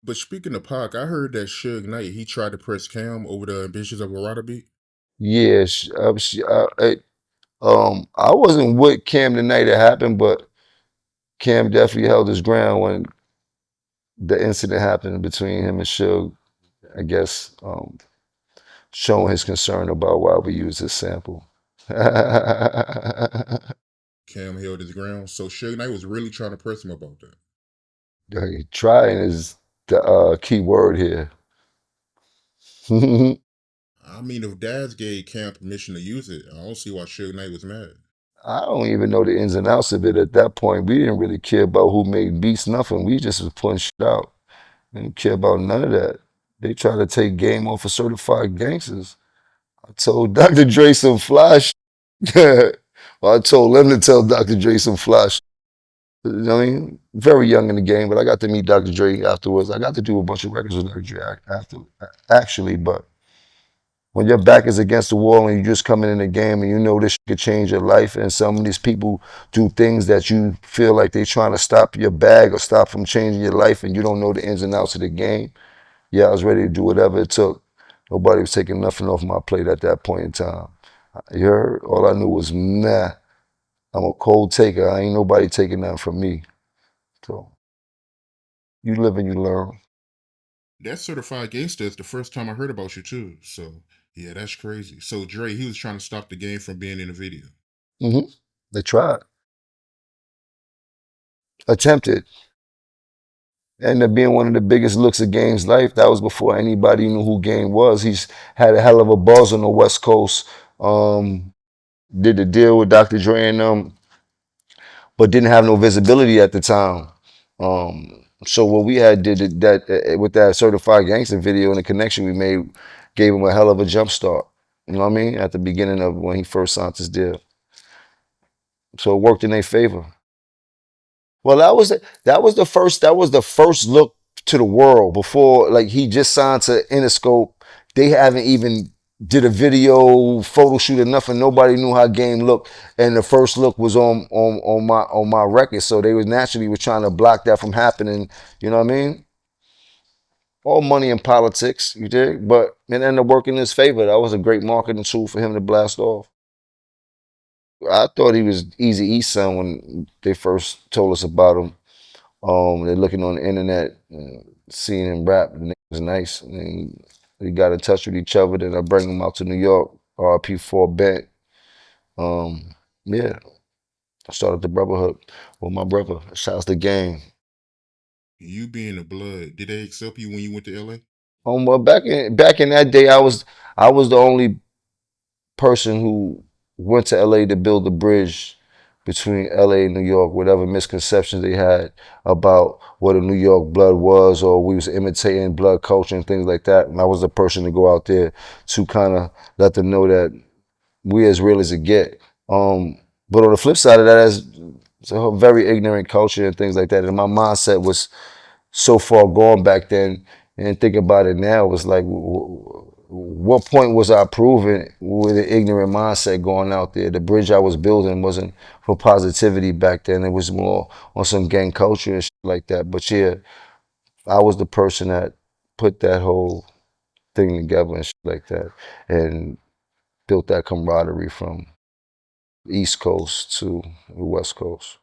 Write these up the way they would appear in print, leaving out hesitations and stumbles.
But speaking of Pac, I heard that Suge Knight he tried to press Cam over the Ambitions of a Ridah beat. Yeah, I wasn't with Cam the night it happened, but Cam definitely held his ground when the incident happened between him and Suge. I guess showing his concern about why we use this sample. Cam held his ground, so Suge Knight was really trying to press him about that. Trying is the key word here. I mean, if Daz gave Cam permission to use it, I don't see why Suge Knight was mad. I don't even know the ins and outs of it at that point. We didn't really care about who made beats, nothing. We just was putting shit out. We didn't care about none of that. They tried to take game off of certified gangsters. I told Dr. Dre some fly shit. Well, I told them to tell Dr. Dre some fly shit. You know what I mean? Very young in the game, but I got to meet Dr. Dre afterwards. I got to do a bunch of records with Dr. Dre after, actually, but when your back is against the wall and you're just coming in the game and you know this could change your life, and some of these people do things that you feel like they're trying to stop your bag or stop from changing your life, and you don't know the ins and outs of the game. Yeah, I was ready to do whatever it took. Nobody was taking nothing off my plate at that point in time. You heard? All I knew was, nah, I'm a cold taker. I ain't nobody taking nothing from me. So you live and you learn. That certified gangster is the first time I heard about you too. So yeah, that's crazy. So Dre, he was trying to stop the game from being in the video. Hmm. They tried, attempted. Ended up being one of the biggest looks of Game's life. That was before anybody knew who Game was. He's had a hell of a buzz on the West Coast. Did the deal with Dr. Dre and them, but didn't have no visibility at the time. So what we had did that with that certified gangster video and the connection we made gave him a hell of a jump start. You know what I mean? At the beginning of when he first signed his deal, so it worked in their favor. Well, that was the first look to the world before like he just signed to Interscope. They haven't even did a video, photo shoot or nothing. Nobody knew how Game looked, and the first look was on my record. So they was naturally was trying to block that from happening. You know what I mean? All money in politics, you dig? But it ended up working in his favor. That was a great marketing tool for him to blast off. I thought he was Easy East son when they first told us about him. They're looking on the internet, seeing him rap. The name was nice. And we got in touch with each other. Then I bring him out to New York. RP4 Bent. Yeah, I started the brotherhood with my brother. Shouts to Game. You being the blood, did they accept you when you went to LA? Well, back in that day, I was the only person who went to LA to build the bridge between LA and New York, whatever misconceptions they had about what a New York blood was, or we was imitating blood culture and things like that. And I was the person to go out there to kind of let them know that we as real as it get. But on the flip side of that, it's a very ignorant culture and things like that. And my mindset was so far gone back then, and think about it now, it was like, what point was I proving with an ignorant mindset going out there? The bridge I was building wasn't for positivity back then. It was more on some gang culture and shit like that. But yeah, I was the person that put that whole thing together and shit like that, and built that camaraderie from East Coast to the West Coast.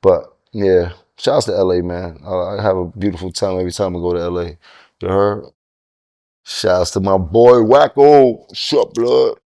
But yeah, shouts to LA, man. I have a beautiful time every time I go to LA. You heard? Shouts to my boy Wacko. Shut blood.